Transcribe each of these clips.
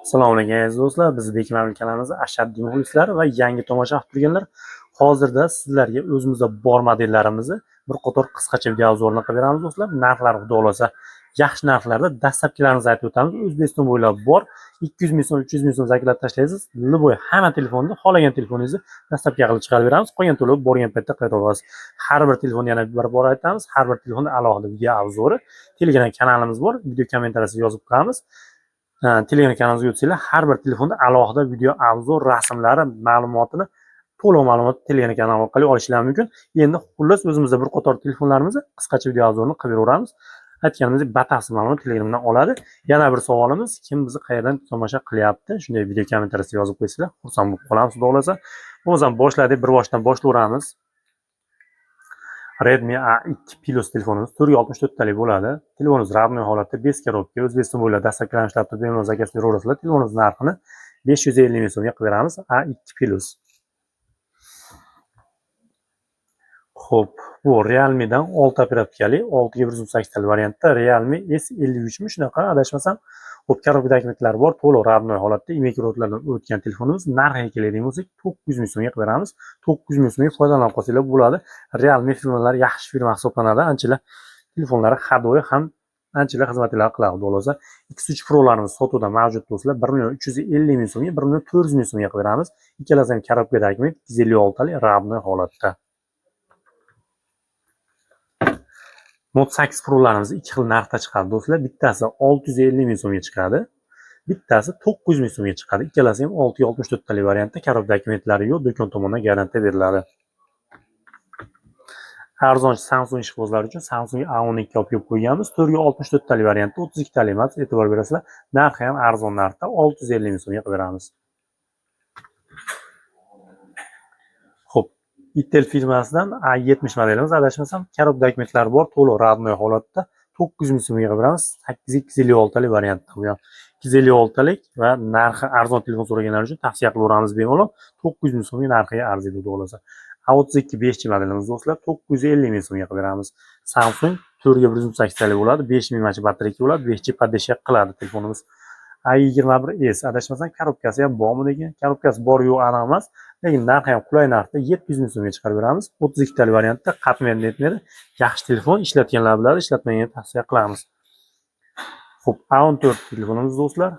Assalomu alaykum aziz do'stlar. Biz Bekmamil kanalimizda ashaddiy muxlislar va yangi tomosha qilib turganlar. Hozirda sizlarga o'zimizda bor modellarimizni bir qator qisqacha video obzorlar qilib beramiz do'stlar. Narxlar xudo xolasa yaxshi narxlarda dastlabkilarimizni aytib o'tamiz. O'zbekiston bo'ylab bor 200 ming so'm, 300 ming so'm zaklab tashlaysiz. Liboy hamma telefonda xohlagan telefoningizni dastlabki qilib chiqarib beramiz. Qolgan to'lov borgan paytda qaytarib olasiz. Har bir telefonni yana bir bor aytamiz. Har bir telefonda alohida video obzori, Telegram kanalimiz bor. Video kommentariyasiga yozib qo'yamiz. Telegram kanalimizga o'tsanglar, har bir telefonda alohida video obzor, rasmlari, ma'lumotini, to'liq ma'lumotni Telegram kanali orqali olishingiz mumkin. Endi xullas o'zimizda bir qator telefonlarimizni qisqacha video obzorni qilib beraveramiz. Aytganimizdek, batafsil ma'lumot Telegramdan oladi. Yana bir savolimiz, kim bizni qayerdan tomosha qilyapti? Shunday video kommentariyasiga yozib qo'ysanglar, xursand bo'lib qolamiz, xudo xolasa. O'zim boshladik, bir boshdan boshlayveramiz. Redmi A2 Plus telefonimiz 464 talik bo'ladi. Telefonimiz radnoy holatda, 5 korobka, O'zbekiston bo'ylab dastlabki ishlab turib, bemalol zakasini beraverasizlar. Telefonimiz narxini 550 ming so'mga qilib beramiz. A2 Plus. Xo'p, bu Realme'dan 6 operatorli 6/128 talik variantda Realme S53 mi shunaqa adashmasam. Xo'p, korobkadagi bitlar bor, to'liq radnoy holatda, imekrodlardan o'tgan telefonimiz. Narxiga keladigan bo'lsak, 900 ming so'mga qilib beramiz. 900 ming so'mga foydalanib qolsanglar bo'ladi. Realme firmalari yaxshi firma hisoblanadi. Anchalar telefonlari hadoyi ham anchalar xizmatlar qiladi. Xudosa, X3 Pro'larimiz sotuvda mavjud do'stlar. 1,350 ming so'mga, 1,400 ming so'mga qilib beramiz. Ikkalasi ham korobkadagi 256 talik radnoy holatda. Note 8 Pro'larimiz ikki xil narxda chiqadi do'stlar. Bittasi 650 ming so'mga chiqadi. Bittasi 900 ming so'mga chiqadi. Ikkalasi ham 664 talik variantda, korobka dokumentlari yo'q, do'kon tomonidan garantiya beriladi. Arzonchi Samsung ishqibozlari uchun Samsung A12 olib kelib qo'yganmiz. 464 talik variantda, 32 talik emas, e'tibor berasizlar. Narxi ham arzon narxda, 650 ming so'mga qilib beramiz. Xo'p, Intel firmasidan A70 modelimiz, adashmasam, korobka dokumentlari bor, to'liq radnoy holatda, 900 ming so'mga qilib beramiz. 8256 talik variantda bu ham. 256 talik va narxi arzon telefon so'raganlar uchun tavsiya qilaveramiz bemalol. 900 ming so'mga narxiga arziydi xudo xolasa. A32 5G modelimiz do'stlar 950 ming so'mga qilib beramiz. Samsung 4/128 talik bo'ladi, 5000 mAh batareyka bo'ladi, 5G podдержка qiladi telefonimiz. A21s adashmasam korobkasi ham bormi degan, korobkasi bor yo'q aniq emas, lekin narxi ham qulay narxda 700 ming so'mga chiqarib beramiz. 32 talik variantda qatmaydi netmedi. Yaxshi telefon, ishlatganlar biladi, ishlatmaganlarga tavsiya qilamiz. Xo'p, A14 telefonimiz do'stlar.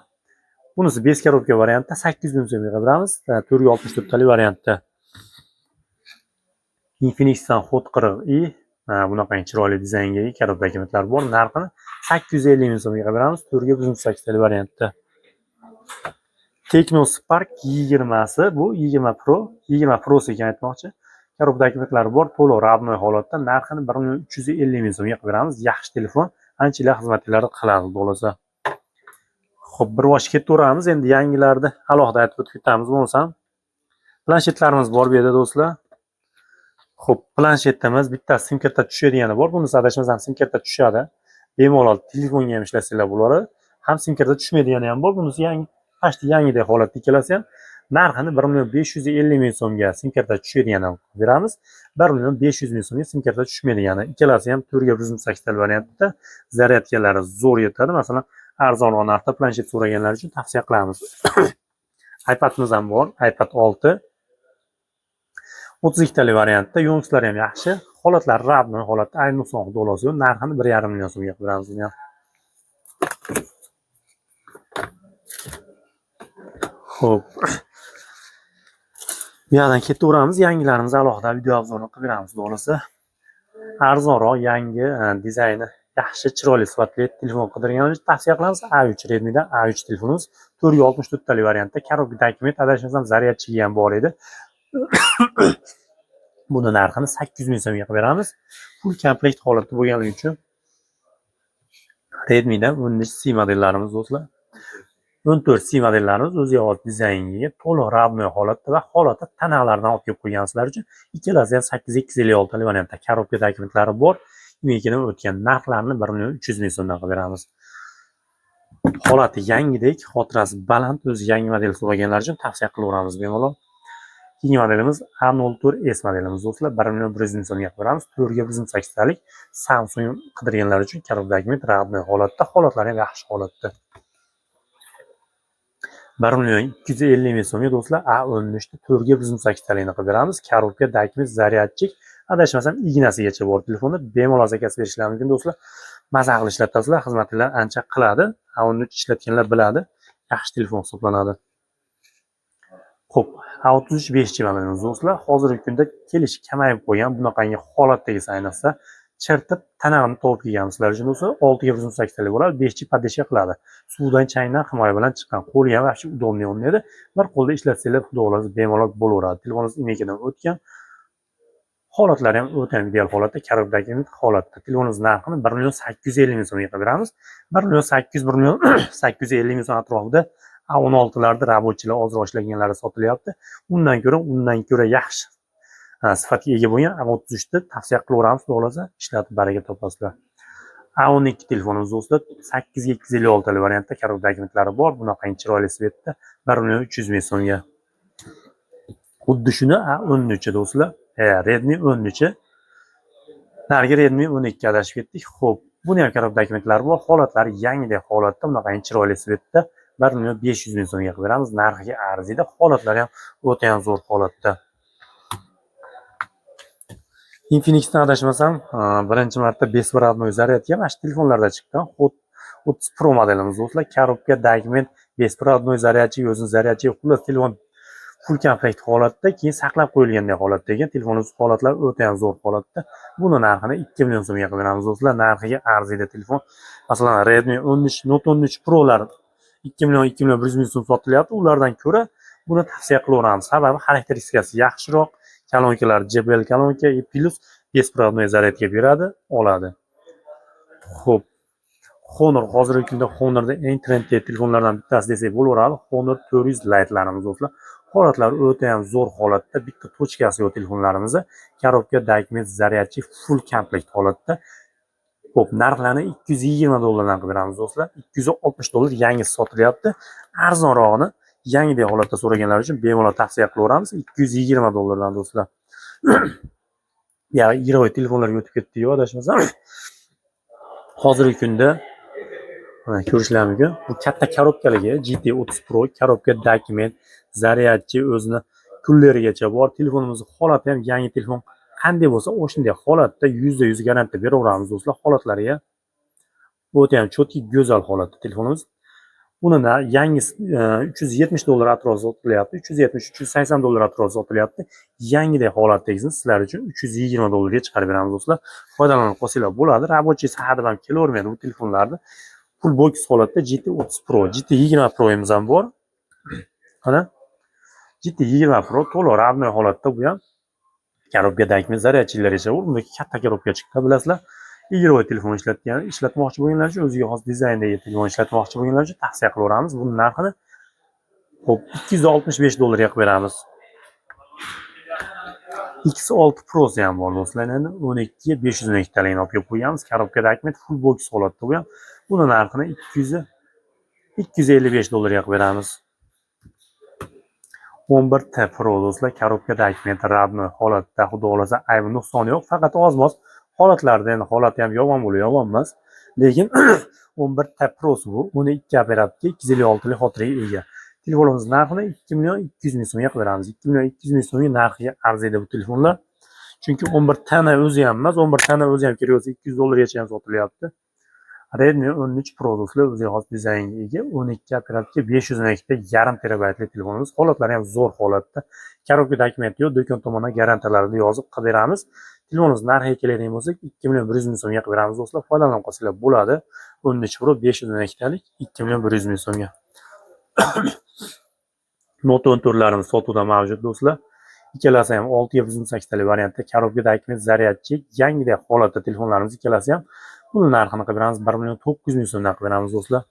Bunisi 5 korobka variantda 800 ming so'mga qilib beramiz. 464 talik variantda. Infinix'dan Hot 40i bunaqa chiroyli dizaynga ega korobka dokumentlari bor. Narxini 850 ming so'mga qilib beramiz. 4/128 talik variantda. Tecno Spark 20si, bu 20 Pro, 20 Pro'si ekan aytmoqchi. Korobka dokumentlari bor, to'liq radnoy holatda. Narxini 1,350 ming so'mga qilib beramiz. Yaxshi telefon, anchalar xizmatlarni qiladi bo'lsa. Xo'p, bir bosh ketaveramiz. Endi yangilarni alohida aytib o'tib ketamiz bo'lsam. Planshetlarimiz bor bu yerda do'stlar. Xo'p, planshetimiz bitta sim karta tushadigani bor. Bunisi adashmasam sim karta tushadi. Bemalol telefonga ham ishlasanglar bo'ladi. Ham sim karta tushmaydigani ham bor. Bunisi yangi, qashti yangidek holatda ikkalasi ham. Narxini 1,550 ming so'mga sim karta tushadigani beramiz. 1,500 ming so'mga sim karta tushmaydigani. Ikkalasi ham 4/128 talik variantda. Zaryadkalari zo'r yetadi. Masalan, arzonroq narxda planshet so'raganlar uchun tavsiya qilamiz. iPadimiz ham bor, iPad 6. 32 talik variantda, yo'nalishlari ham yaxshi, holatlari radnoy holatda, ayni nuqson xudosi yo'q. Narxini 1,5 million so'mga qilib beramiz buni ham. Xo'p. Bu yerdan ketaveramiz, yangilarimiz alohida video obzorini qilib beramiz xudosi. Arzonroq, yangi dizayni yaxshi, chiroyli, sifatli telefon qidirganlar uchun tavsiya qilamiz. A3 Redmi'dan A3 telefonimiz 464 talik variantda, korobka dokument, adashmasam zaryadchigi ham bor edi. Buni narxini 800 ming so'mga qilib beramiz. Full komplekt holatda bo'lganligi uchun Redmi'dan 14C modellarimiz do'stlar. 14C modellarimiz o'ziga xos dizaynga to'liq radnoy holatda va holati tanaqlardan olib kelib qo'ygansizlar uchun ikkalasi ham 8256 talik variantda, korobka dokumentlari bor. Imekidan o'tgan narxlarni 1,300 ming so'mdan qilib beramiz. Holati yangidek, xotirasi baland, o'zi yangi model so'raganlar uchun tavsiya qilaveramiz bemalol. Keyingi modelimiz A04s modelimiz do'stlar, 1,100 ming so'mga qilib beramiz. 4/128 talik Samsung qidirganlar uchun korobka dokument radnoy holatda, holatlari ham yaxshi holatda. 1.250.000 so'mga do'stlar A13 ni 4 ga 128 talikni qilib beramiz. Korobka, dakimiz, zaryadchik, adashmasam ignasigacha bor telefonda. Bemalol zakaz berishlari mumkin do'stlar. Maza qilib ishlatasizlar, xizmatlar ancha qiladi. A13 ishlatganlar biladi. Yaxshi telefon hisoblanadi. Xo'p, A33 5G modelimiz do'stlar. Hozirgi kunda kelish kamayib qo'ygan bunaqangi holatdagi ayniqsa chertib tanag'ini tovib kelgan sizlar uchun do'stlar 6 ga 128 talik bo'ladi, 5G podeshka qiladi. Suvdan, changdan himoya bilan chiqqan. Qo'li ham yaxshi udobniy o'ynaydi. Bir qo'lda ishlatsanglar xudo xohlasa bemalol bo'laveradi. Telefoningiz imekidan o'tgan. Holatlari ham o'ta ideal holatda, karobdagi holatda. Telefoningiz narxini 1.850.000 so'mga qilib beramiz. 1.800 1.850.000 so'm atrofida A16larda rabochilar ozroq ishlaganlari sotilyapti. Undan ko'ra yaxshi sifatga ega bo'lgan A33 ni tavsiya qilaveramiz. Xudo xolasa ishlatib baraka topasizlar. A12 telefonimiz do'stlar 8 ga 256 talik variantda karobdagi bor. Bunaqangi chiroyli svetda 1.300.000 so'mga. Xuddi shuni A13 do'stlar. Redmi 13. Narigi Redmi 12 ga adashib ketdik. Xo'p, buni ham karobdagi bor. Holatlari yangidek holatda, bunaqangi chiroyli svetda 1.500.000 so'mga qilib beramiz. Narxiga arziydi. Holatlari ham o'ta ham zo'r holatda. Infinix'dan adashmasam, birinchi marta besprovодной zaryadka mana shu telefonlarda chiqqan. 30 Pro modelimiz do'stlar. Korobka, dokument, besprovодной zaryadchi, o'zini zaryadchi, xullas telefon full komplekt holatda, keyin saqlab qo'yilgandek holatda ekan. Telefoningiz holatlari o'ta ham zo'r holatda. Buni narxini 2 million so'mga qilib beramiz do'stlar. Narxiga arziydi telefon. Masalan, Redmi 13, Note 13 Pro'lar 2 million 100 ming so'm sotilyapti. Ulardan ko'ra buni tavsiya qilaveramiz. Sababi xarakteristikasi yaxshiroq. Kolonkalar JBL kolonka plus besprovодной zaryadka beradi, oladi. Xo'p. Honor hozirgi kunda Honorda eng trendy telefonlardan bittasi desak bo'laveradi. Honor 400 Lite'larimiz do'stlar. Holatlari o'ta ham zo'r holatda, bitta tochkasi yo'q telefonlarimizni. Korobka, dokument, zaryadchi full komplekt holatda. Xo'p, narxlarni $220 qilib beramiz do'stlar. $260 yangisi sotilyapti. Arzonrog'ini yangidek holatda so'raganlar uchun bemalol tavsiya qilaveramiz. $220 dan do'stlar. Ya, yiroy telefonlarga o'tib ketdi-yu, adashmasam. Hozirgi kunda ko'rishlar mumkin. Bu katta korobkaligi GT30 Pro, korobka, dokument, zaryadchi o'zini kullerigacha bor. Telefonimizning holati ham yangi telefon qanday bo'lsa, o'shanday holatda %100 garantiya beraveramiz do'stlar. Holatlariga o'ta ham cho'tki, go'zal holatda telefonimiz. Buni yangisi $370 atrofida sotilyapti. $370-380 atrofida sotilyapti. Yangidek holatdagisini sizlar uchun $320 ga chiqarib beramiz do'stlar. Foydalanib qolsanglar bo'ladi. Rabochiy saharda ham kelavermaydi bu telefonlarni. Full box holatda GT30 Pro, GT20 Pro'imiz ham bor. Mana GT20 Pro to'liq ravnoy holatda bu ham. Korobkadagi zaryadchilargacha bor. Bunda katta korobka chiqdi, bilasizlar. Yiroy telefon ishlatmoqchi bo'lganlar uchun, o'ziga xos dizayndagi telefon ishlatmoqchi bo'lganlar uchun tavsiya qilaveramiz. Buni narxini xo'p $265 ga qilib beramiz. X6 Pro'si ham bor do'stlar. Endi 12 ga 512 talikni olib kelib qo'yamiz. Korobkadagi full box holatda bu ham. Buni narxini $255 ga qilib beramiz. 11T Pro do'stlar, korobkadagi ravnoy holatda, xudo xolasa aybi nuqsoni yo'q, faqat oz-moz holatlarda, endi holati ham yomon bo'lib yomon emas, lekin 11T Pro'si bu, uni 2 operatorga 256 talik xotiraga ega. Telefonimiz narxini 2 million 200 ming so'mga qilib beramiz. 2 million 200 ming so'mga narxiga arziydi bu telefonlar. Chunki 11T o'zi ham emas, 11T o'zi ham kerak bo'lsa $200 gacha ham sotilyapti. Redmi 13 Pro do'stlar, o'ziga xos dizaynga ega, 12 operatorga 512 ta yarim terabaytli telefonimiz. Holatlari ham zo'r holatda. Korobka dokument yo'q, do'kon tomonidan garantiyalarni yozib qilib beramiz. Telefonimiz narxiga keladigan bo'lsak, 2 million 100 ming so'mga qilib beramiz do'stlar. Foydalanib qolsanglar bo'ladi. 13 Pro 512 talik 2 million 100 ming so'mga. Note 14larimiz sotuvda mavjud do'stlar. Ikkalasi ham 6 ga 128 talik variantda, korobka dokument, zaryadchi, yangidek holatda telefonlarimiz ikkalasi ham. Buni narxini qilib beramiz 1 million 900 ming so'mdan qilib beramiz do'stlar.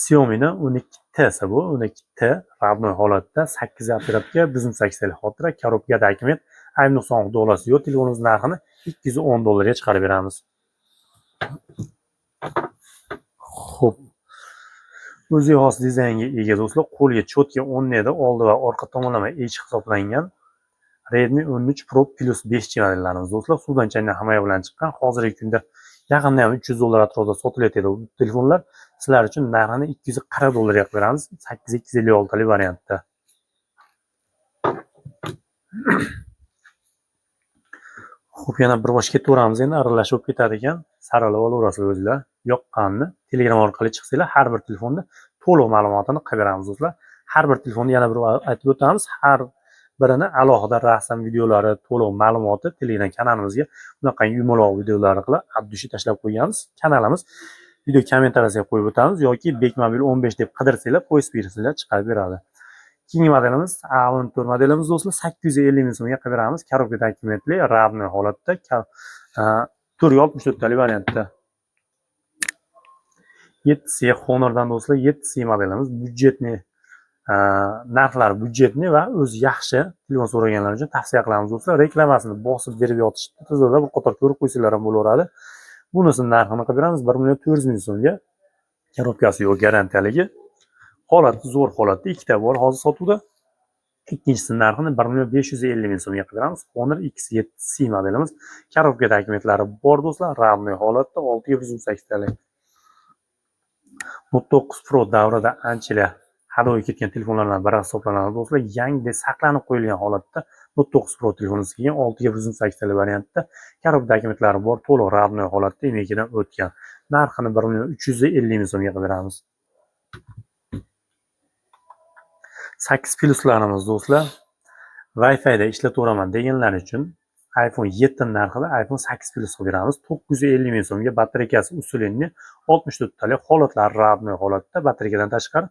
Xiaomi'ni 12T bu, 12T ravnoy holatda 8 operatorga 128 talik xotira, korobka dokument, ayb nuqson xudoolasi yo'q. Telefonimiz narxini $210 ga chiqarib beramiz. Xo'p. O'ziga xos dizaynga ega do'stlar, qo'lga cho'tga o'rnaydi, oldi va orqa tomonlama eshik hisoblangan Redmi 13 Pro Plus 5G modellarimiz do'stlar. Suvdan changdan himoya bilan chiqqan. Hozirgi kunda Yaqinda ham 300 dollar atrofida sotilayotgan bu telefonlar sizlar uchun narxini 240 dollarga qilib beramiz. 8256 talik variantda. Xo'p, yana bir boshga ketaveramiz. Endi aralashib ketadi ekan. Saralab olaverasizlar o'zingizlar. Yoqqanini Telegram orqali chiqsanglar, har bir telefonda to'liq ma'lumotini qilib beramiz do'stlar. Har bir telefonni yana bir aytib o'tamiz. Har birini alohida rasm, videolari, to'liq ma'lumoti Telegram kanalimizga bunaqa yumaloq videolarni qilib abdushi tashlab qo'yganmiz. Kanalimiz video kommentariyasiga qo'yib o'tamiz yoki Bekmobil 15 deb qidirsanglar, poyezd bersanglar chiqarib beradi. Keyingi modelimiz A14 modelimiz do'stlar 850 ming so'mga qilib beramiz. Korobka dokumentli, ravnoy holatda, 464 talik variantda. 7C Honor'dan do'stlar 7C modelimiz budjetli, narxlari budjetli va o'zi yaxshi telefon so'raganlar uchun tavsiya qilamiz do'stlar. Reklamasini bosib berib yotishdi. Tizimda bir qator ko'rib qo'ysanglar ham bo'laveradi. Bunisi narxini qilib beramiz 1,4 million so'mga. Korobkasi yo'q, garantiyaligi. Holati zo'r holatda, ikkita bor hozir sotuvda. Ikkinchisi narxini 1,550 ming so'mga qilib beramiz. Honor X7C modelimiz. Korobka dokumentlari bor do'stlar, ravnoy holatda 628 talik. Note 9 Pro davrida ancha hadoga ketgan telefonlardan biri hisoblanadi do'stlar. Yangi saqlanib qo'yilgan holatda Note 9 Pro telefonimiz kelgan 628 talik variantda. Korobka dokumentlari bor, to'liq ravnoy holatda emekidan o'tgan. Narxini 1,350 ming so'mga qilib beramiz. 8 pluslarimiz do'stlar. Wi-Fi da ishlataveraman deganlar uchun iPhone 7 narxida iPhone 8 Plus beramiz. 950 ming so'mga, batareyasi usulenli 64 talik, holatlari ravnoy holatda, batareykadan tashqari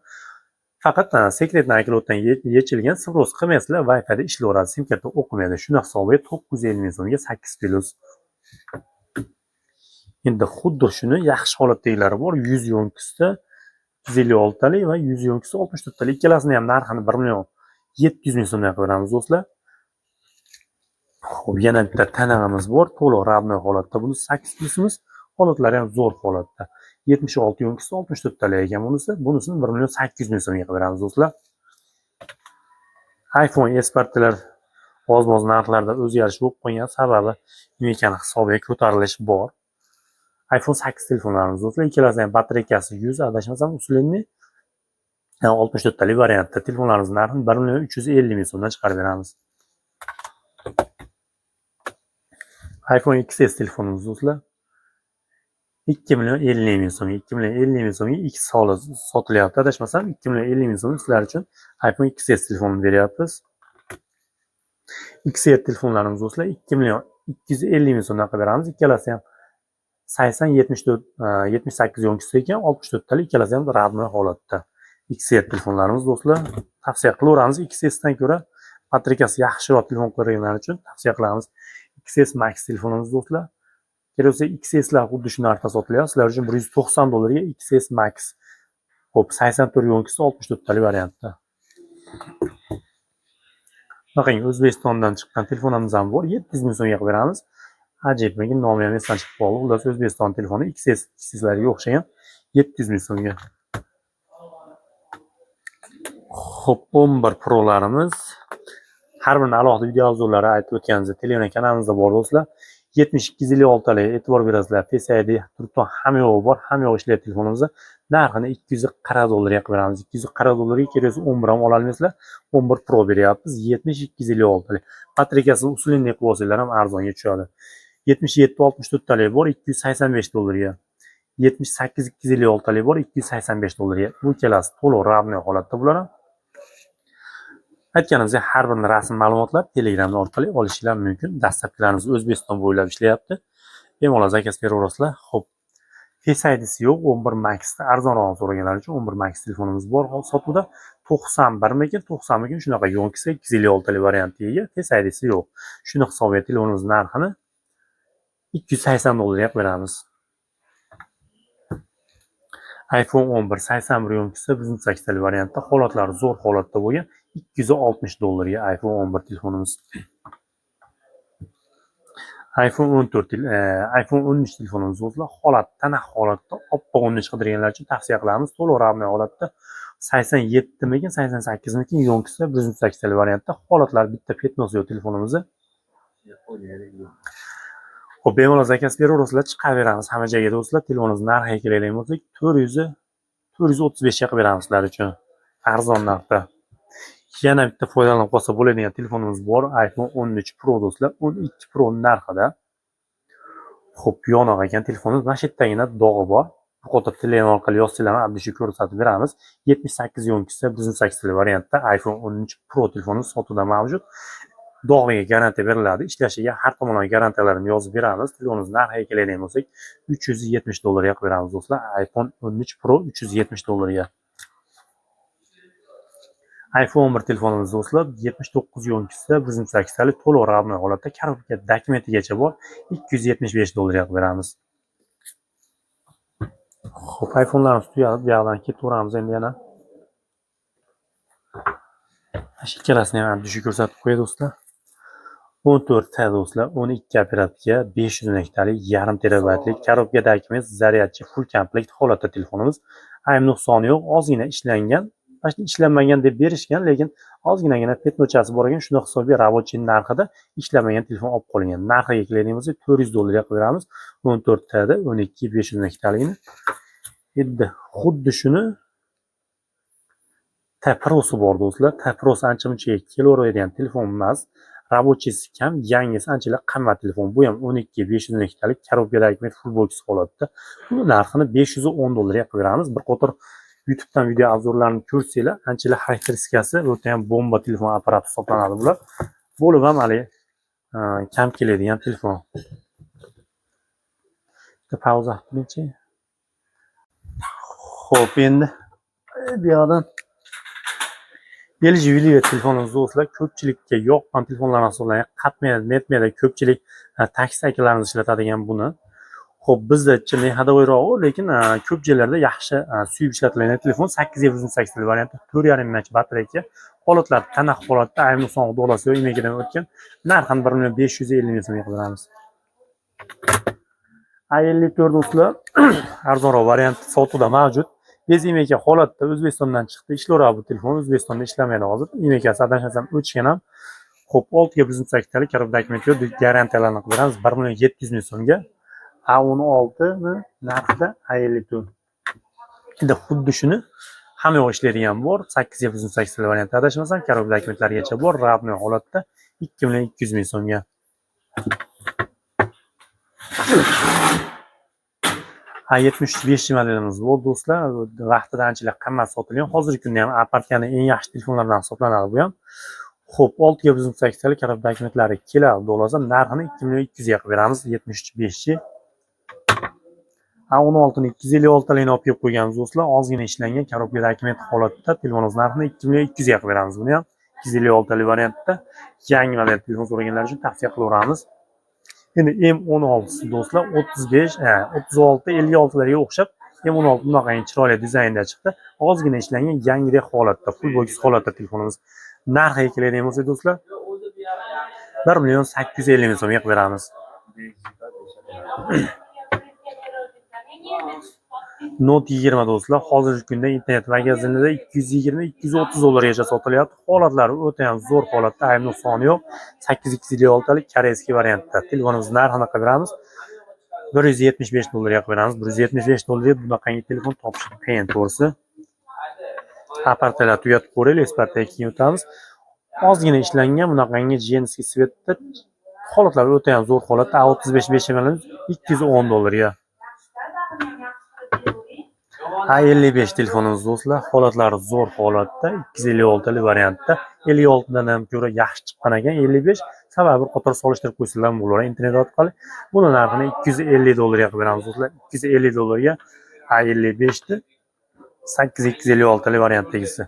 faqat sekretni aklotdan yechilgan, sifroz qilmaysizlar, Wi-Fi da ishlayveradi, sim karta o'qimaydi. Shuna hisobiga 950 ming so'mga 8 Plus. Endi xuddi shuni yaxshi holatdagilari bor. 100 yonkisda 156 talik va 100 yonkisda 64 talik. Ikkalasini ham narxini 1,700 ming so'mga qilib beramiz do'stlar. Xo'p, yana bitta tanag'imiz bor, to'liq ravnoy holatda. Buni 8 plusimiz, holatlari ham zo'r holatda. 76 yonkisda 64 talik ekan bunisi. Bunisini 1,800 ming so'mga qilib beramiz do'stlar. iPhone Expertlar oz-moz narxlarda o'zgarish bo'lib qolgan, sababi mekani hisobiga ko'tarilish bor. iPhone 8 telefonlarimiz do'stlar, ikkalasi ham batareyasi 100, adashmasam usulenli 64 talik variantda. Telefonlarimiz narxini 1,350 ming so'mdan chiqarib beramiz. iPhone XS telefonimiz do'stlar 2,50 ming so'm, 2,50 ming so'mga X holi sotilyapti. Adashmasam 2,50 ming so'm sizlar uchun iPhone XS telefonini beryapmiz. XS telefonlarimiz do'stlar 2,250 ming so'mdan qilib beramiz. Ikkalasi ham 80-74 78 yonkisi ekan, 64 talik, ikkalasi ham ravnoy holatda. XS telefonlarimiz do'stlar tavsiya qilaveramiz. XS dan ko'ra batareyasi yaxshiroq telefon ko'rganlar uchun tavsiya qilamiz. XS Max telefonimiz do'stlar. Kerak bo'lsa XSlar xuddi shu narxda sotilyapti. Sizlar uchun 190 dollarga XS Max. Xo'p, 84 yonkisi 64 talik variantda. Qarang, O'zbekistondan chiqqan telefonimiz ham bor. 700 ming so'mga qilib beramiz. Ajibmi, nomi ham esdan chiqib qoldi. Xullas O'zbekiston telefoni XSlarga o'xshagan 700 ming so'mga. Xo'p, 11 Pro'larimiz har birini alohida video obzorlari aytib o'tganimizda Telegram kanalimizda bor do'stlar. 7256 talik e'tibor berasizlar. Face ID, turibton hamma yo'g'i bor, hamma yo'g'i ishlaydi telefonimizda. Narxini 240 dollarga qilib beramiz. 240 dollarga kerak 11 ham ola olmaysizlar. 11 Pro beryapmiz. 7256 talik. Batareyasi usulenli qilib olsanglar ham arzonga tushadi. 77-64 talik bor, 285 dollarga. 78-256 talik bor, 285 dollarga. Bu ikkalasi to'liq ravnoy holatda bular ham. Aytganimizda har bir rasm ma'lumotlar Telegram orqali olishingiz mumkin. Dastlabkilarimiz O'zbekiston bo'ylab ishlayapti. Bemalol zakaz beraverasizlar. Xo'p, Face ID'si yo'q, 11 Max da arzonroq so'raganlar uchun 11 Max telefonimiz bor sotuvda. 91 mikin, 90 mikin shunaqa yonkisi 256 talik variantga ega. Face ID'si yo'q. Shuni hisobiga telefonimiz narxini 280 dollarga beramiz. iPhone 11 81 yonkisi 108 talik variantda, holatlari zo'r holatda bo'lgan 260 dollarga iPhone 11 telefonimiz. iPhone 13 telefonimiz do'stlar, tana holatda oppoq 13 qidirganlar uchun tavsiya qilamiz. To'liq ravnoy holatda 87 mikin, 88 mikin yonkisi 108 talik variantda, holatlari bitta petnosi yo'q telefonimizda. Xo'p, bemalol zakaz beraverasizlar, chiqaveramiz hamma joyga do'stlar. Telefoningiz narxiga kelaylik bo'lsak, 435 ga qilib beramiz sizlar uchun. Arzon narxda. Yana bitta foydalanib qolsa bo'ladigan telefonimiz bor, iPhone 13 Pro do'stlar. 12 Pro narxida. Xo'p, yonoq ekan telefonimiz. Mana shu yerdagina dog'i bor. Bu qo'lda telefon orqali yozsanglar, abdishu ko'rsatib beramiz. 78 yo'nkisi 108 variantda iPhone 13 Pro telefonimiz sotuvda mavjud. Dog'iga garantiya beriladi. Ishlashiga har tomonlama garantiyalarini yozib beramiz. Telefoningiz narxiga keladigan bo'lsak, $370 qilib beramiz do'stlar. iPhone 13 Pro $370. iPhone 11 telefonimiz do'stlar 79 yo'nkisida 108 talik to'liq raqamli holatda korobka dokumentigacha bor, $275 qilib beramiz. Xo'p, iPhone'larimiz tugadi. Bu yoqdan ketaveramiz endi yana. Shu ikkalasini ham tushib ko'rsatib qo'yay do'stlar. 14 ta do'stlar, 12 operatorga 500 talik, yarim terabaytlik korobka dokument, zaryadchi, full komplekt holatda telefonimiz. Ayb nuqsoni yo'q, ozgina ishlangan. Mana ishlanmagan deb berishgan, lekin ozginagina petnochasi bor ekan, shunda hisobga rабочий narxida ishlanmagan telefon olib qolingan. Narxiga keladigan bo'lsa, $400 qilib beramiz. 14 tada 12 500 taligini. Endi xuddi shuni T-Pro'si bor do'stlar. T-Pro'si ancha-muncha kelaveradigan telefon emas. Rабочийsi kam, yangisi anchalar qimmat telefon. Bu ham 12 500 talik korobkadagi full box holatda. Buni narxini $510 ga qilib beramiz. Bir qator YouTube'dan video obzorlarini ko'rsanglar, anchalar xarakteristikasi o'ta ham bomba telefon apparati hisoblanadi bular. Bo'lib ham hali kam keladigan telefon. Bitta pauza qilingchi. Xo'p, endi bu yoqdan LG Velvet telefonimiz do'stlar ko'pchilikka yoqqan telefonlardan hisoblanadi. Qatmaydi, netmaydi. Ko'pchilik taksi akalarimiz ishlatadigan buni. Xo'p, bizda-chi mehadavoyroq, lekin ko'p joylarda yaxshi suyib ishlatiladigan telefon. 8 varianti, 4,5 mAh batareyka. Holatlar tana holatda ayni son dolasi yo'q, imagidan o'tgan. Narxini 1,550 ming so'mga qilamiz. A54 do'stlar arzonroq variant sotuvda mavjud. Bez imeka holatda O'zbekistondan chiqdi. Ishlayveradi bu telefon. O'zbekistonda ishlamaydi hozir. Imekasi adashmasam o'chgan ham. Xo'p, 6 ga 108 talik korobka dokument yo'q, garantiyalarni qilib beramiz 1,700 ming so'mga. A16 ni narxida A54. Endi xuddi shuni hamma yoq ishlaydigan bor. 8 ga 108 talik variantda adashmasam korobka dokumentlargacha bor. Raqamli holatda 2,200 ming so'mga. A75 modelimiz bor do'stlar. Vaqtida anchalar qimmat sotilgan. Hozirgi kunda ham apartyaning eng yaxshi telefonlardan hisoblanadi bu ham. Xo'p, 6 ga 108 talik korobka dokumentlari keladi do'lasa, narxini 2,200 ga qilib beramiz. 75 chi. A16 ni 256 talikni olib kelib qo'yganmiz do'stlar. Ozgina ishlangan korobka dokument holatda telefonimiz narxini 2,200 ga qilib beramiz buni ham. 256 talik variantda yangi model telefon so'raganlar uchun tavsiya qilaveramiz. Endi M16 do'stlar 36, 56 larga o'xshab M16 bunaqa chiroyli dizaynda chiqdi. Ozgina ishlangan yangidek holatda, full box holatda telefonimiz. Narxiga keladigan bo'lsa do'stlar 1,850 ming so'mga qilib beramiz. Note 20 do'stlar hozirgi kunda internet magazinida $220-230 gacha sotilyapti. Holatlari o'ta ham zo'r holatda, ayb nuqsoni yo'q. 8256 talik koreyskiy variantda telefonimiz narxini qilib beramiz. $175 ga qilib beramiz. $175 bunaqangi telefon topish qiyin to'g'risi. Aparatlar tugatib ko'raylik, ekspertga keyin o'tamiz. Ozgina ishlangan bunaqangi jenskiy svetda holatlari o'ta ham zo'r holatda. A35 mlimiz $210 ga. A55 telefonimiz do'stlar, holatlari zo'r holatda, 256 talik variantda. 56 dan ham ko'ra yaxshi chiqqan ekan 55. Sababi bir qator solishtirib qo'ysalar bo'lar internet orqali. Buni narxini $250 ga qilib beramiz do'stlar. $250 ga A55 ni 8256 talik variantdagisi.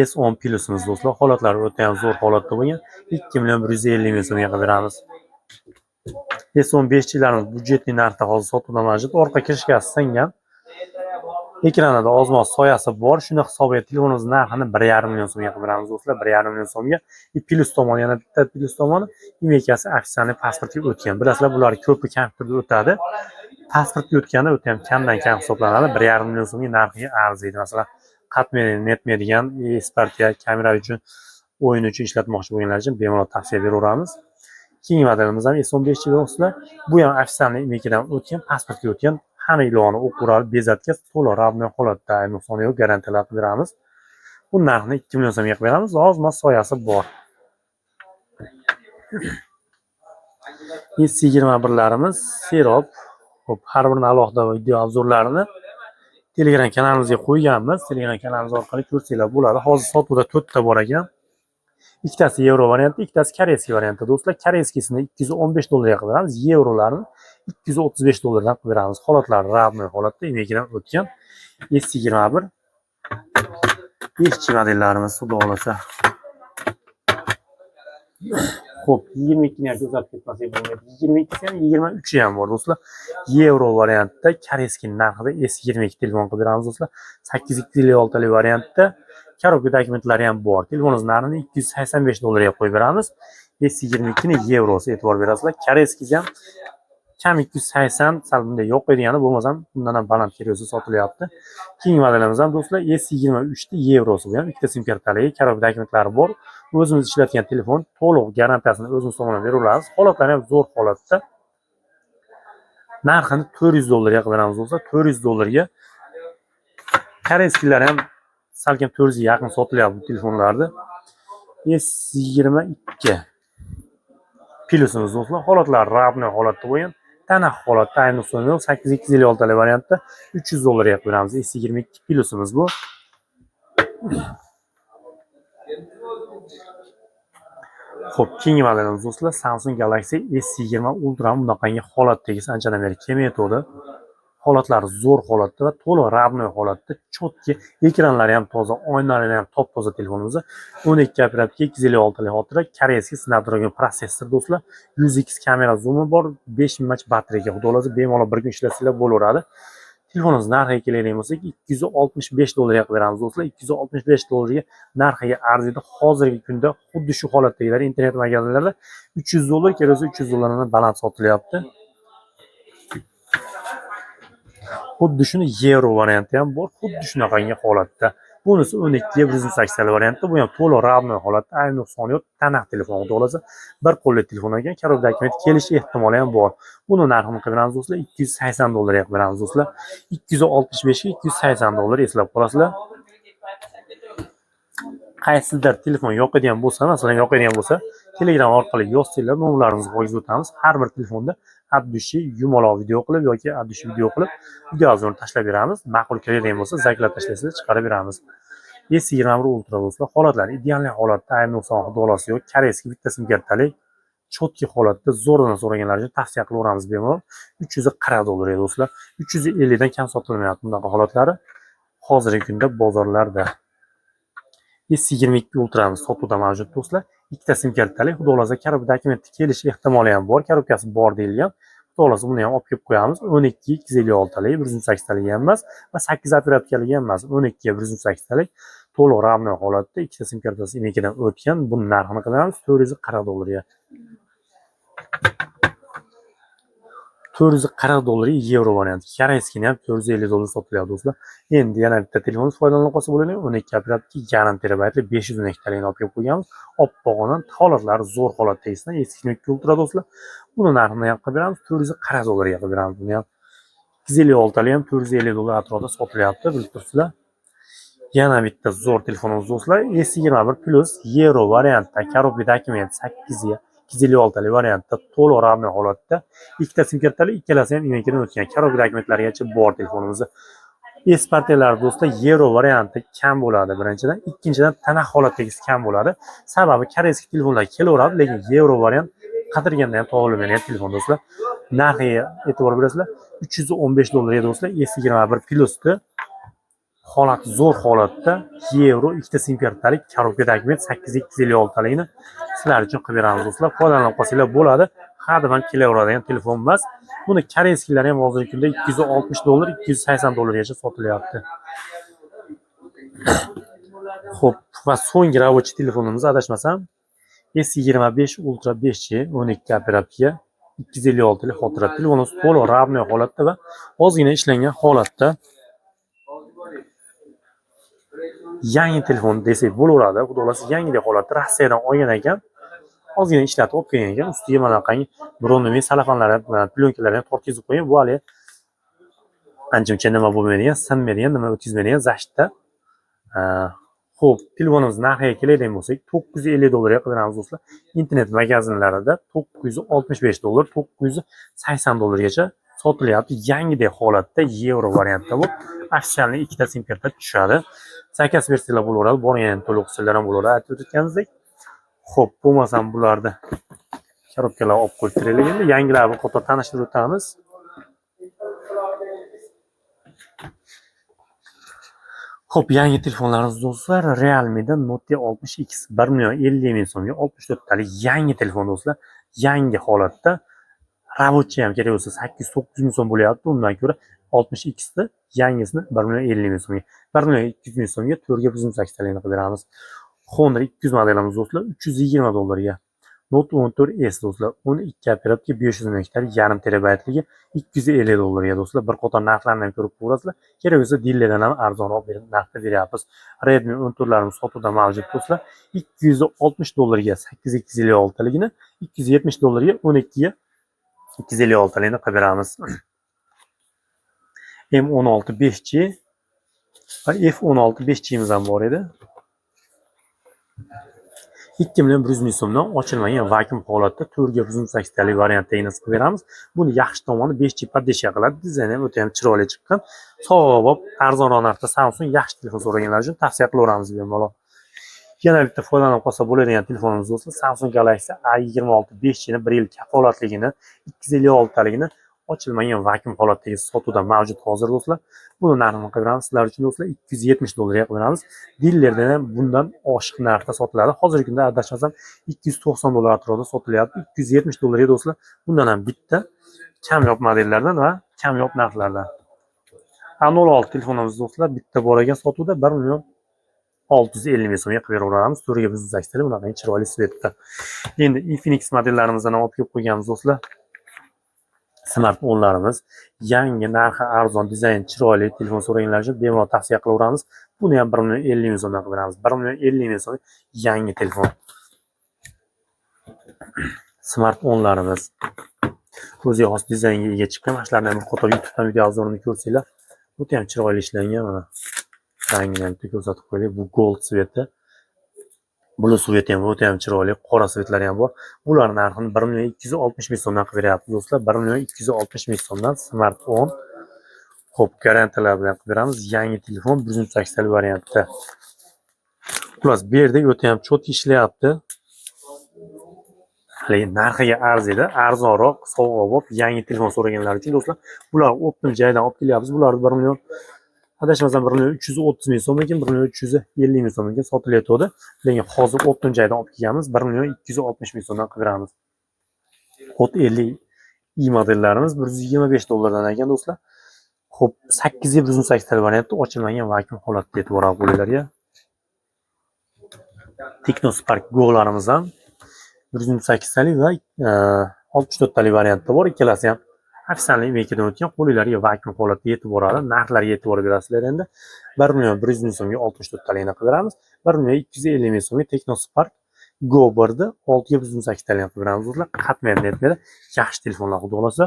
S10 Plusimiz do'stlar, holatlari o'ta ham zo'r holatda bo'lgan. 2,150 ming so'mga qilib beramiz. S15 chilarimiz budjetli narxda hozir sotuvda mavjud. Orqa kirishkasi singan. Ekranida ozmoz soyasi bor. Shuni hisobiga telefonimiz narxini 1,5 million so'mga qilib beramiz do'stlar. 1,5 million so'mga. Plus tomoni yana bitta plus tomoni imekasi aksiyaning pasportga o'tgan. Bilasizlar, bular ko'pi kompyuterda o'tadi. Pasportga o'tganda o'ta ham kamdan kam hisoblanadi. 1,5 million so'mga narxiga arziydi. Masalan, qatmaydi, netmaydigan ekspertga kamera uchun, o'yin uchun ishlatmoqchi bo'lganlar uchun bemalol tavsiya beraveramiz. Keyingi modelimiz ham S15 do'stlar. Bu ham ofitsialniy emekidan o'tgan, pasportga o'tgan, hamma ilonni o'qib bezatga to'liq ravno holatda, nuqsoni yo'q, garantiyalar qilib beramiz. Bu narxni 2 million so'mga qilib beramiz. Ozmas soyasi bor. S21larimiz Serop. Xo'p, har birini alohida video obzorlarini Telegram kanalimizga qo'yganmiz. Telegram kanalimiz orqali ko'rsanglar bo'ladi. Hozir sotuvda 4 ta bor ekan. Ikkitasi yevro varianti, ikkitasi koreyskiy varianti do'stlar. Koreyskiysini $215 qilib beramiz, yevrolarni $235 dan qilib beramiz. Holatlari ravno holatda emekidan o'tgan S21 ishchi modellarimiz xudo xolasa. Xo'p, 22 ni ham ko'rsatib ketmasak bo'lmaydi. 22 ham, 23 ham bor do'stlar. Yevro variantda koreyskiy narxida S22 telefon qilib beramiz do'stlar. 8256 variantda korobka dokumentlari ham bor. Telefoningiz narxini $285 ga qo'yib beramiz. S22 ni yevrosi e'tibor berasizlar. Koreyskiy ham kam 280, sal bunday yo'q qo'ydigani bo'lmasam, bundan ham baland kerosi sotilyapti. Keyingi modelimiz ham do'stlar S23 ni yevrosi bu ham ikkita sim kartali, korobka dokumentlari bor. O'zimiz ishlatgan telefon, to'liq garantiyasini o'zimiz tomonidan beramiz. Holatlari ham zo'r holatda. Narxini $400 ga qilib beramiz do'stlar. $400 ga. Koreyskiylar ham salkam 400 ga yaqin sotilyapti bu telefonlarda. S22 plusimiz do'stlar. Holatlari ravno holatda bo'lgan. Tana holatda, ayni so'ngi 8256 variantda $300 ga qilib beramiz. S22 plusimiz bu. Xo'p, keyingi modelimiz do'stlar Samsung Galaxy S20 Ultra bunaqangi holatdagi anchadan beri kelmayotdi. Holatlari zo'r holatda va to'liq ravno holatda, chotki, ekranlari ham toza, oynalari ham top-toza telefonimiz. 12 operativ 256 xotira, koreyskiy Snapdragon protsessor do'stlar. 100x kamera zoom'i bor, 5000 mAh batareya. Xudo xolasa bemalol bir kun ishlasanglar bo'laveradi. Telefoningiz narxiga keladigan bo'lsak, $265 ga qilib beramiz do'stlar. $265 ga narxiga arziydi. Hozirgi kunda xuddi shu holatdagilar internet magazinlarda $300 kerosi $300 dan baland sotilyapti. Xuddi shuni yevro varianti ham bor, xuddi shunaqangi holatda. Bunisi 12 ga 180 variantda, bu ham to'liq ravno holatda, ayni nuqsoni yo'q, tana telefon xudo xolasa. Bir qo'lli telefon ekan, korobka dokument kelish ehtimoli ham bor. Buni narxini qilib beramiz do'stlar, $280 ga qilib beramiz do'stlar. 265 ga $280 eslab qolasizlar. Qaysidir telefon yoqadigan bo'lsa, masalan yoqadigan bo'lsa, Telegram orqali yozsanglar, nomerlarimizni qo'yib o'tamiz. Har bir telefonda addushi yumaloq video qilib yoki addushi video qilib video obzorini tashlab beramiz. Ma'qul keladigan bo'lsa, zaklab tashlasanglar chiqarib beramiz. S21 Ultra do'stlar, holatlari ideal holatda, ayni nuqson xudolasi yo'q. Koreyskiy bitta sim kartali, chotki holatda, zo'rdan so'raganlar uchun tavsiya qilaveramiz bemalol. $340 do'stlar. 350 dan kam sotilmayapti bunaqa holatlari hozirgi kunda bozorlarda. S22 Ultramiz sotuvda mavjud do'stlar. Ikkita sim kartali, xudo xolasa korobka dokumenti kelish ehtimoli ham bor. Korobkasi bor deyilgan. Xudo xolasa buni ham olib kelib qo'yamiz. 12 256 180 ham emas va 8 operativkalik ham emas. 12 180 to'liq ravno holatda ikkita sim kartasi emekidan o'tgan. Buni narxini qilamiz $440 ga. $440 yevro varianti. Koreyskiy ham $450 sotilyapti do'stlar. Endi yana bitta telefonimiz foydalanib qolsa bo'ladi. 12 operativ, yarim terabaytli 512 talikni olib kelib qo'yganmiz. Oppog'idan holatlari zo'r holatdagisidan S22 Ultra do'stlar. Buni narxini ham qilib beramiz $440 ga qilib beramiz. Buni ham 256 ham $450 atrofida sotilyapti, bilib turibsizlar. Yana bitta zo'r telefonimiz do'stlar, S21 Plus yevro variantda, korobka dokument 8 ga 256 variantda, to'liq ravno holatda, ikkita sim kartali, ikkalasi ham emekidan o'tgan, korobka dokumentlarigacha bor telefonimiz. S-partiyalar do'stlar yevro varianti kam bo'ladi birinchidan, ikkinchidan tana holatdagisi kam bo'ladi. Sababi koreyskiy telefonlar kelaveradi, lekin yevro variant qadirganda ham topilmaydigan telefon do'stlar. Narxiga e'tibor berasizlar, $315 do'stlar, S21 Plus'da. Holat zo'r holatda, yevro ikkita sim kartali, korobka dokument 8256 talikni sizlar uchun qilib beramiz do'stlar. Foydalanib qolsanglar bo'ladi. Hadam ham kelaveradigan telefon emas. Buni koreyskiylar ham hozirgi kunda $260, $280 gacha sotilyapti. Xo'p, va so'nggi ravochi telefonimiz adashmasam S25 Ultra 5G 12 operativga 256 xotira telefonimiz to'liq ravno holatda va ozgina ishlangan holatda. Yangi telefon desak bo'laveradi. Xudo xolasa yangidek holatda Rossiyadan olgan ekan. ozgina ishlatib olib kelgan ekan. Ustiga mana qangi bronniy salafanlar bilan plyonkalarni tortkizib qo'ygan. Bu hali ancha nima bo'lmaydigan, sinmaydigan, nima o'tkazmaydigan zashtda. Xo'p, telefonimiz narxiga keladigan bo'lsak, $950 qilib beramiz do'stlar. Internet magazinlarida $965, $980gacha sotilyapti. Yangidek holatda yevro variantda bu. Ofisialni ikkita sim karta tushadi. Zakaz versiyalar bo'laveradi, borgan to'liq versiyalar ham bo'laveradi. Aytib o'tganimizdek. Xo'p, bo'lmasam bularni korobkalar olib qo'yib turaylik. Endi yangilarni qator tanishtirib o'tamiz. Xo'p, yangi telefonlarimiz do'stlar, Realme'da Note 60X 1.50 so'mga 64 talik yangi telefon do'stlar. Yangi holatda ravochi ham kerak bo'lsa 8-9 ming so'm bo'lyapti. Undan ko'ra 60X ni yangisini 1.50 so'mga, 1.200 so'mga 4.8 talikni qilib beramiz. Honor 200 modelimiz do'stlar $320 ga. Note 14S do'stlar 12 operatorga 500 mega yarim terabaytligi $250 ga do'stlar. Bir qator narxlarni ham ko'rib ko'rasizlar. Kerak bo'lsa dillardan ham arzonroq narxda beryapmiz. Redmi 14larimiz sotuvda mavjud do'stlar. $260 ga 8256 taligini, $270 ga 12 ga 256 talikni qilib beramiz. M16 5G va F16 5G'miz ham bor edi. 2.100 ming so'mdan ochilmagan vakuum holatda 4.8 talik variantda qilib beramiz. Buni yaxshi tomoni 5G podдержка qiladi. Dizayni ham o'ta ham chiroyli chiqqan. Sog'lom, arzonroq narxda Samsung yaxshi telefon so'raganlar uchun tavsiya qilaveramiz bemalol. Yana bitta foydalanib qolsa bo'ladigan telefonimiz do'stlar, Samsung Galaxy A26 5G ni 1 yil kafolatligini, 256 taligini ochilmagan vakuum holatdagi sotuvda mavjud hozir do'stlar. Buni narxini qilib beramiz sizlar uchun do'stlar, $270 ga qilib beramiz. Dillerda ham bundan oshiq narxda sotiladi. Hozirgi kunda adashmasam $290 atrofida sotilyapti. $270 ga do'stlar. Bundan ham bitta kamyob modellardan va kamyob narxlardan. A06 telefonimiz do'stlar bitta bor ekan sotuvda 1.650 ming so'mga qilib beraveramiz. 4.8 talik bunaqa chiroyli svetda. Endi Infinix modellarimizdan olib kelib qo'yganmiz do'stlar. Smartfonlarimiz yangi narxi arzon, dizayn chiroyli telefon so'raganlar uchun bemalol tavsiya qilaveramiz. Buni ham 1.50 ming so'mdan qilib beramiz. 1.50 ming so'm yangi telefon. Smartfonlarimiz o'ziga xos dizaynga ega chiqqan. Mashlarni ham qator YouTubedan video obzorini ko'rsanglar, o'ta ham chiroyli ishlangan mana. Rangini ham ko'rsatib qo'yaylik. Bu gold sveti. Blue sveti ham o'ta ham chiroyli, qora svetlari ham bor. Ular narxini 1.260 ming so'mdan qilib beryapti do'stlar. 1.260 ming so'mdan smartfon. Xo'p, garantiyalar bilan qilib beramiz. Yangi telefon 108 talik variantda. Xullas, bu yerda o'ta ham chot ishlayapti. Hali narxiga arziydi, arzonroq, sovg'a yangi telefon so'raganlar uchun do'stlar, bular optim joydan olib kelyapmiz. Bular 1 million adashmasam 1.330 ming so'm ekan, 1.350 ming so'm ekan sotilayotdi. Lekin hozir optim joydan olib kelganmiz, 1.260 ming so'mdan qilib beramiz. Hot 50 i modellarimiz $125 dan ekan do'stlar. Xo'p, 8.108 talik variantda ochilmagan vakuum holatda e'tibor bo'linglarga. Technospark Go'larimiz ham 128 talik va 64 talik variantda bor. Ikkalasi ham ofisialni imekidan o'tgan, qo'linglarga vakuum holatda yetib boradi. Narxlarga e'tibor berasizlar endi. 1.100 ming so'mga 64 talikni qilib beramiz. 1.250 ming so'mga Technospark Go 1'da 6.108 talikni qilib beramiz do'stlar. Qatmaydi netmeda. Yaxshi telefonlar xudo xolasa.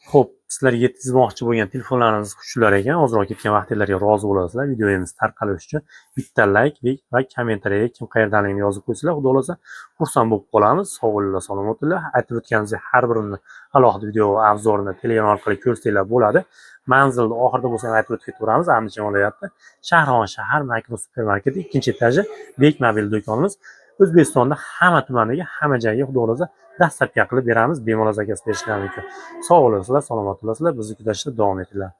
Xo'p, sizlarga yetkazmoqchi bo'lgan telefonlarimiz shular ekan. Ozroq ketgan vaqtinglarga rozi bo'lasizlar. Videomiz tarqalishi uchun bitta like va kommentariyaga kim qayerdanligini yozib qo'ysanglar, xudo xolasa xursand bo'lib qolamiz. Sog' bo'linglar, salomat bo'linglar. Aytib o'tganimizdek, har birini alohida video va obzorini Telegram orqali ko'rsanglar bo'ladi. Manzilni oxirida bo'lsa ham aytib o'tib ketaveramiz. Andijon viloyati Shahron shahar makro supermarketi 2-etaji Bek mobil do'konimiz. O'zbekistonda hamma tumandagi, hamma joyga xudo xolasa dastlabki qilib beramiz. Bemalol zakaz berishlari mumkin. Sog' bo'lasizlar, salomat bo'lasizlar. Bizni kuzatishda davom etinglar.